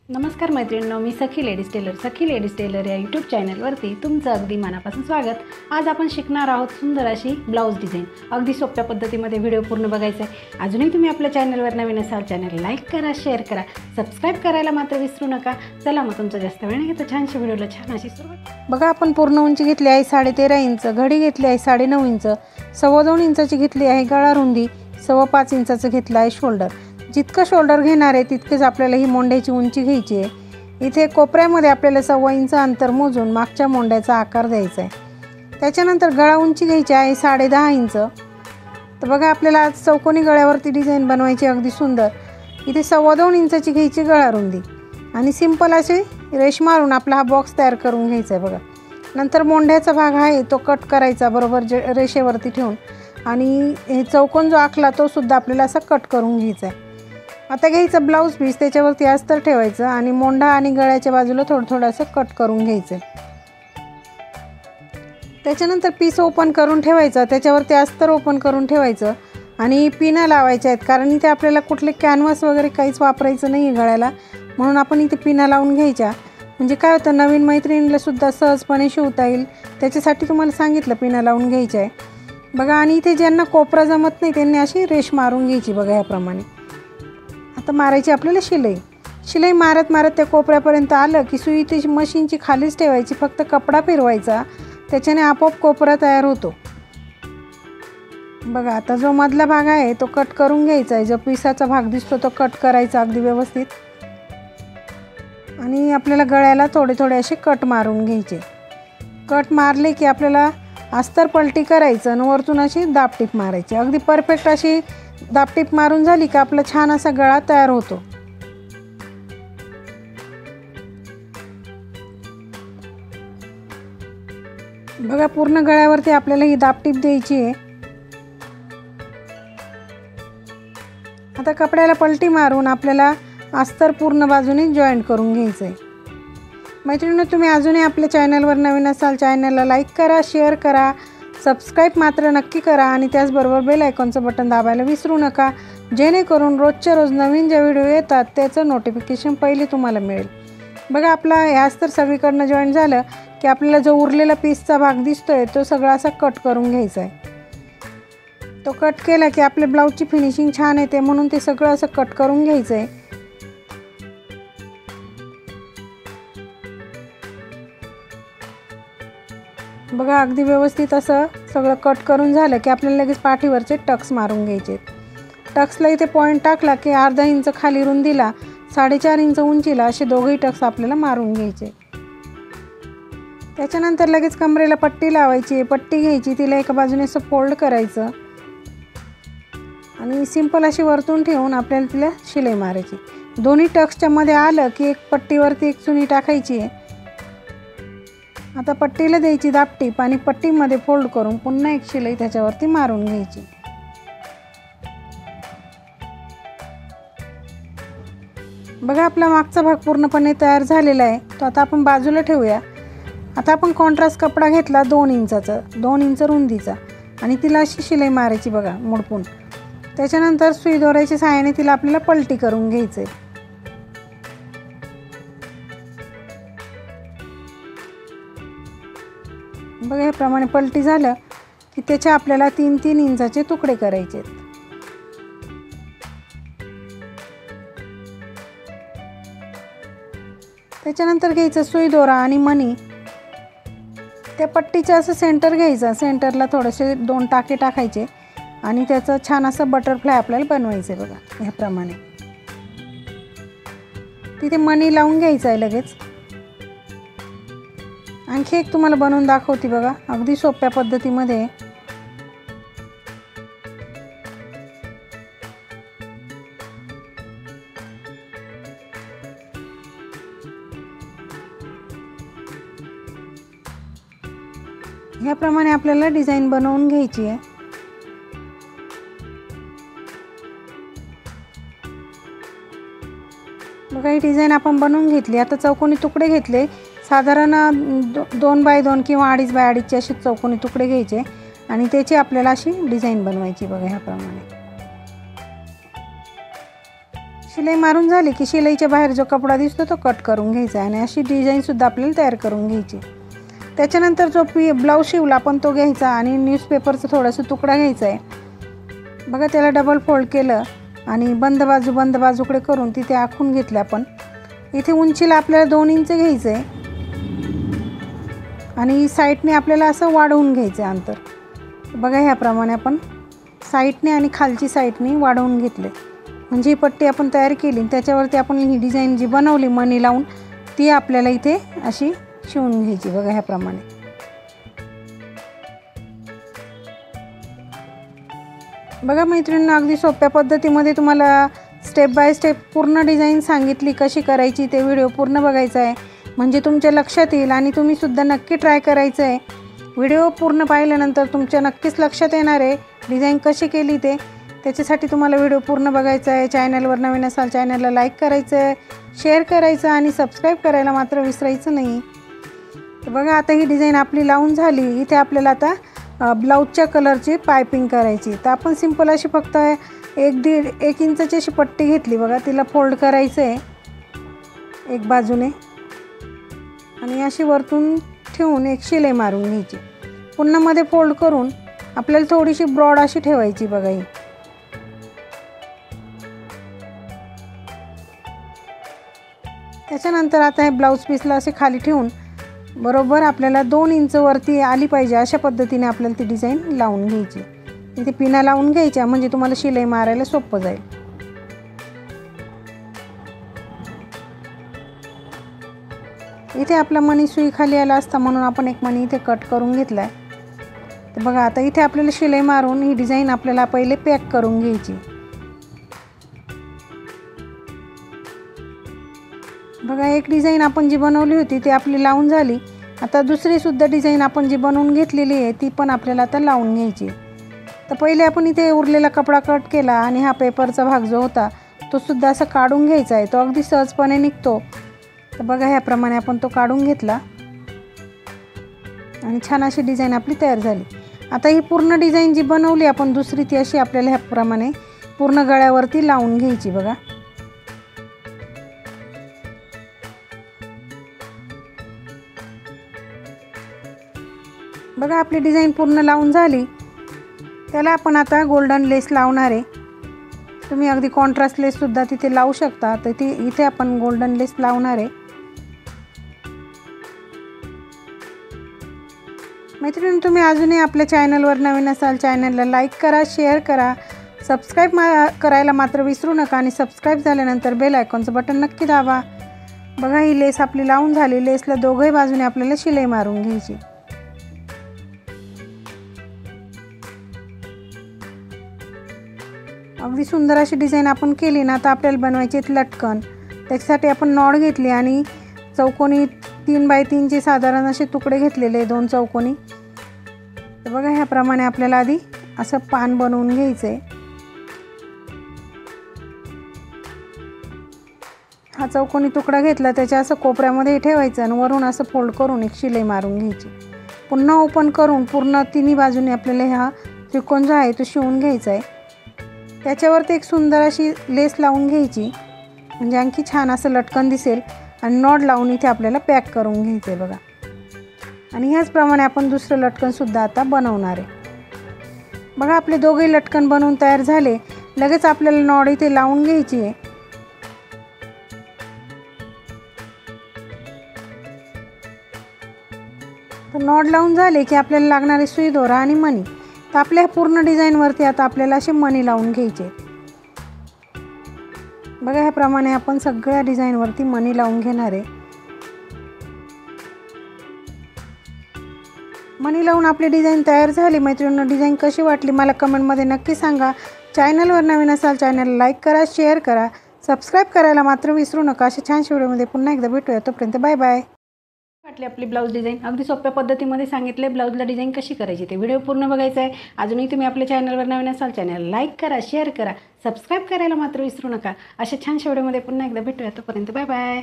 नमस्कार मैत्रिणींनो, मी सखी ladies tailor या यूट्यूब चॅनलवरती तुमचं अगदी मनापासून स्वागत। आज आपण शिकणार आहोत सुंदर अशी ब्लाऊज डिझाईन। अगदी सोप्या पद्धतीमध्ये व्हिडिओ पूर्ण बघायचा आहे। अजूनही तुम्ही आपल्या चॅनलवर नवीन असाल, चॅनल लाईक करा, शेअर करा, सबस्क्राईब करायला मात्र विसरू नका। चला मग तुमचं जास्त वेळ नाही घेता छानशा व्हिडिओला छान अशी सुरुवात। बघा, आपण पूर्ण उंची घेतली आहे 13.5 इंच, घडी घेतली आहे 9.5 इंच, 2.25 इंचाची घेतली आहे गळा रुंदी, 5.25 इंचाचं घेतलं आहे शोल्डर। जितकं शोल्डर घेणार आहे तितकेच आपल्याला ही मोंड्याची उंची घ्यायची आहे। इथे कोपऱ्यामध्ये आपल्याला 1.25 इंच अंतर मोजून मागच्या मोंड्याचा आकार द्यायचा आहे। त्याच्यानंतर गळा उंची घ्यायची आहे 10.5 इंच। तर बघा, आपल्याला आज चौकोनी गळ्यावरती डिझाईन बनवायची अगदी सुंदर। इथे 2.25 इंचाची घ्यायची गळा रुंदी आणि सिंपल असे रेष मारून आपला हा बॉक्स तयार करून घ्यायचा आहे। बघा, नंतर मोंड्याचा भाग आहे तो कट करायचा बरोबर रेषेवरती ठेवून, आणि हे चौकोन जो आखला तो सुद्धा आपल्याला असा कट करून घ्यायचा आहे। आता घ्यायचं ब्लाऊज पीस, त्याच्यावरती अस्तर ठेवायचं आणि मोंढा आणि गळ्याच्या बाजूला थोडं असं कट करून घ्यायचं। त्याच्यानंतर पीस ओपन करून ठेवायचं, त्याच्यावरती अस्तर ओपन करून ठेवायचं आणि पिना लावायच्या आहेत, कारण इथे आपल्याला कुठले कॅनव्हास वगैरे काहीच वापरायचं नाही आहे गळ्याला, म्हणून आपण इथे पिना लावून घ्यायच्या। म्हणजे काय होतं, नवीन मैत्रिणीला सुद्धा सहजपणे शिवता येईल, त्याच्यासाठी तुम्हाला सांगितलं पिना लावून घ्यायच्या आहे। बघा, आणि इथे ज्यांना कोपरा जमत नाही त्यांनी अशी रेष मारून घ्यायची। बघा, याप्रमाणे आता मारायची आपल्याला शिलाई मारत त्या कोपऱ्यापर्यंत आलं की सुई ती मशीनची खालीच ठेवायची, फक्त कपडा फिरवायचा, त्याच्याने आपोआप कोपरा तयार होतो। बघा, आता जो मधला भाग आहे तो कट करून घ्यायचा आहे, जो पिसाचा भाग दिसतो तो कट करायचा अगदी व्यवस्थित, आणि आपल्याला गळ्याला थोडे असे कट मारून घ्यायचे। कट मारले की आपल्याला अस्तर पलटी करायचं आणि वरतून अशी दाबटीप मारायची। अगदी परफेक्ट अशी दाबटीप मारून झाली का आपला छान असा गळा तयार होतो। बघा, पूर्ण गळ्यावरती आपल्याला ही दाबटीप द्यायची आहे। आता कपड्याला पलटी मारून आपल्याला अस्तर पूर्ण बाजूने जॉईंट करून घ्यायचं आहे। मैत्रिणींनो, तुम्ही अजूनही आपल्या चॅनलवर नवीन असाल, चॅनलला लाईक करा, शेअर करा, सबस्क्राईब मात्र नक्की करा, आणि त्याचबरोबर बेल आयकॉनचं बटन दाबायला विसरू नका, जेणेकरून रोजच्या रोज नवीन जे व्हिडिओ येतात त्याचं नोटिफिकेशन पहिले तुम्हाला मिळेल। बघा, आपला हे अस्तर सगळीकडनं जॉईंट झालं की आपल्याला जो उरलेला पीसचा भाग दिसतोय तो सगळा असा कट करून घ्यायचा आहे। तो कट केला की आपल्या ब्लाऊजची फिनिशिंग छान येते, म्हणून ते सगळं असं कट करून घ्यायचं आहे। बघा, अगदी व्यवस्थित असं सगळं कट करून झालं की आपल्याला लगेच पाठीवरचे टक्स मारून घ्यायचे। टक्सला इथे पॉईंट टाकला की अर्धा इंच खाली रुंदीला, 4.5 इंच उंचीला असे दोघेही टक्स आपल्याला मारून घ्यायचे। त्याच्यानंतर लगेच कमरेला पट्टी लावायची। पट्टी घ्यायची, तिला एका बाजूने असं फोल्ड करायचं आणि सिंपल अशी वरतून ठेवून आपल्याला तिला शिलाई मारायची। दोन्ही टक्सच्या मध्ये आलं की एक पट्टीवरती एक चुनी टाकायची आहे। आता पट्टीला द्यायची दाबटीप आणि पट्टीमध्ये फोल्ड करून पुन्हा एक शिलाई त्याच्यावरती मारून घ्यायची। बघा, आपला मागचा भाग पूर्णपणे तयार झालेला आहे, तो आता आपण बाजूला ठेवूया। आता आपण कॉन्ट्रास्ट कपडा घेतला 2 इंचाचा, 2 इंच रुंदीचा, आणि तिला अशी शिलाई मारायची। बघा, मोडपून त्याच्यानंतर सुई दोऱ्याच्या सहाय्याने तिला आपल्याला पलटी करून घ्यायचं आहे। बघा, याप्रमाणे पलटी झालं की त्याचे आपल्याला 3-3 इंचाचे तुकडे करायचे। त्याच्यानंतर घ्यायचं सुई दोरा आणि मणी, त्या पट्टीचं असं सेंटर घ्यायचं, सेंटरला थोडेसे 2 टाके टाकायचे आणि त्याचं छान असं बटरफ्लाय आपल्याला बनवायचं आहे। बघा, ह्याप्रमाणे तिथे मणी लावून घ्यायचं आहे लगेच। आणखी एक तुम्हाला बनवून दाखवते। बघा, अगदी सोप्या पद्धतीमध्ये। ह्याप्रमाणे आपल्याला डिझाईन बनवून घ्यायची आहे। बघा, ही डिझाईन आपण बनवून घेतली। आता चौकोनी तुकडे घेतले, साधारण 2 बाय 2 किंवा 2.5 बाय 2.5 असे चौकोनी तुकडे घ्यायचे आणि त्याची आपल्याला अशी डिझाईन बनवायची। बघा, ह्याप्रमाणे शिलाई मारून झाली की शिलाईच्या बाहेर जो कपडा दिसतो तो कट करून घ्यायचा आणि अशी डिझाईनसुद्धा आपल्याला तयार करून घ्यायची. त्याच्यानंतर जो ब्लाऊज शिवला आपण तो घ्यायचा आणि न्यूजपेपरचा थोडासा तुकडा घ्यायचा आहे बघा. त्याला डबल फोल्ड केलं आणि बंद बाजूकडे करून तिथे आखून घेतलं आपण. इथे उंचीला आपल्याला 2 इंच घ्यायचं आहे आणि साईडने आपल्याला असं वाढवून घ्यायचं आहे अंतर बघा. ह्याप्रमाणे आपण साईडने आणि खालची साईडने वाढवून घेतले म्हणजे ही पट्टी आपण तयार केली. त्याच्यावरती आपण ही डिझाईन जी बनवली मणी लावून ती आपल्याला इथे अशी शिवून घ्यायची बघा. ह्याप्रमाणे बघा मैत्रिणींनो, अगदी सोप्या पद्धतीमध्ये तुम्हाला स्टेप बाय स्टेप पूर्ण डिझाईन सांगितली कशी करायची. ते व्हिडिओ पूर्ण बघायचा आहे म्हणजे तुमच्या लक्षात येईल आणि तुम्हीसुद्धा नक्की ट्राय करायचं आहे. व्हिडिओ पूर्ण पाहिल्यानंतर तुमच्या नक्कीच लक्षात येणार आहे डिझाईन कशी केली ते. त्याच्यासाठी तुम्हाला व्हिडिओ पूर्ण बघायचा आहे. चॅनलवर नवीन असाल चॅनलला लाईक करायचं आहे, शेअर करायचं आणि सबस्क्राईब करायला मात्र विसरायचं नाही. तर बघा आता ही डिझाईन आपली लावून झाली. इथे आपल्याला आता ब्लाऊजच्या कलरची पायपिंग करायची. तर आपण सिंपल अशी फक्त 1 इंचाची अशी पट्टी घेतली बघा. तिला फोल्ड करायचं आहे एक बाजूने आणि अशी वरतून ठेवून एक शिलाई मारून घ्यायची. पुन्हा मध्ये फोल्ड करून आपल्याला थोडीशी ब्रॉड अशी ठेवायची बघा. ही त्याच्यानंतर आता हे ब्लाऊज पीसला असे खाली ठेवून बरोबर आपल्याला 2 इंच वरती आली पाहिजे अशा पद्धतीने आपल्याला ती डिझाईन लावून घ्यायची. इथे पिना लावून घ्यायच्या म्हणजे तुम्हाला शिलाई मारायला सोपं जाईल. इथे आपला मणी सुई खाली आला असता म्हणून आपण एक मणी इथे कट करून घेतला आहे. तर बघा आता इथे आपल्याला शिलाई मारून ही डिझाईन आपल्याला पहिले पॅक करून घ्यायची बघा. एक डिझाईन आपण जी बनवली होती ती आपली लावून झाली. आता दुसरीसुद्धा डिझाईन आपण जी बनवून घेतलेली आहे ती पण आपल्याला आता लावून घ्यायची. तर पहिले आपण इथे उरलेला कपडा कट केला आणि हा पेपरचा भाग जो होता तो सुद्धा असा काढून घ्यायचा आहे. तो अगदी सहजपणे निघतो. तर बघा ह्याप्रमाणे आपण तो काढून घेतला आणि छान अशी डिझाईन आपली तयार झाली. आता ही पूर्ण डिझाईन जी बनवली आपण दुसरी ती अशी आपल्याला ह्याप्रमाणे पूर्ण गळ्यावरती लावून घ्यायची बघा. बघा आपली डिझाईन पूर्ण लावून झाली. त्याला आपण आता गोल्डन लेस लावणार आहे. तुम्ही अगदी कॉन्ट्रास्ट लेससुद्धा तिथे लावू शकता. तर ती इथे आपण गोल्डन लेस लावणार आहे. मैत्रिणी तुम्ही अजूनही आपल्या चॅनलवर नवीन असाल चॅनलला लाईक करा, शेअर करा, सबस्क्राईब करायला मात्र विसरू नका आणि सबस्क्राईब झाल्यानंतर बेल आयकॉनचं बटन नक्की दाबा. बघा ही लेस आपली लावून झाली. लेसला दोघंही बाजूने आपल्याला शिलाई मारून घ्यायची. अगदी सुंदर अशी डिझाईन आपण केली ना. आता आपल्याला बनवायची लटकन. त्याच्यासाठी आपण नॉड घेतली आणि चौकोनी 3 बाय 3चे साधारण असे तुकडे घेतलेले 2 चौकोनी. तर बघा ह्याप्रमाणे आपल्याला आधी असं पान बनवून घ्यायचं आहे. हा चौकोनी तुकडा घेतला त्याच्या असं कोपऱ्यामध्ये ठेवायचं आणि वरून असं फोल्ड करून एक शिलाई मारून घ्यायची. पुन्हा ओपन करून पूर्ण तिन्ही बाजूने आपल्याला हा त्रिकोण जो आहे तो शिवून घ्यायचा आहे. त्याच्यावरती एक सुंदर अशी लेस लावून घ्यायची म्हणजे आणखी छान असं लटकन दिसेल आणि नॉड लावून इथे आपल्याला पॅक करून घ्यायचं आहे बघा. आणि ह्याचप्रमाणे आपण दुसरं लटकनसुद्धा आता बनवणार आहे. बघा आपले दोघेही लटकन बनवून तयार झाले. लगेच आपल्याला नॉड इथे लावून घ्यायची आहे. तर नॉड लावून झाले की आपल्याला लागणारे सुई दोरा आणि मणी. तर आपल्या पूर्ण डिझाईनवरती आता आपल्याला असे मणी लावून घ्यायचे. बघा ह्याप्रमाणे आपण सगळ्या डिझाईनवरती मणी लावून घेणार आहे. मणी लावून आपली डिझाईन तयार झाली. मैत्रिणींनो डिझाईन कशी वाटली मला कमेंटमध्ये नक्की सांगा. चॅनलवर नवीन असाल चॅनलला लाईक करा, शेअर करा, सबस्क्राईब करायला मात्र विसरू नका. अशा छानशा व्हिडिओमध्ये पुन्हा एकदा भेटूया. तोपर्यंत बाय बाय. वाटली आपली ब्लाऊज डिझाईन अगदी सोप्या पद्धतीमध्ये सांगितले. ब्लाऊजला डिझाईन कशी करायची ते व्हिडिओ पूर्ण बघायचा आहे. अजूनही तुम्ही आपल्या चॅनलवर नवीन असाल चॅनल लाईक करा, शेअर करा, सबस्क्राईब करायला मात्र विसरू नका. अशा छानशा व्हिडिओमध्ये पुन्हा एकदा भेटूया. तोपर्यंत बाय बाय.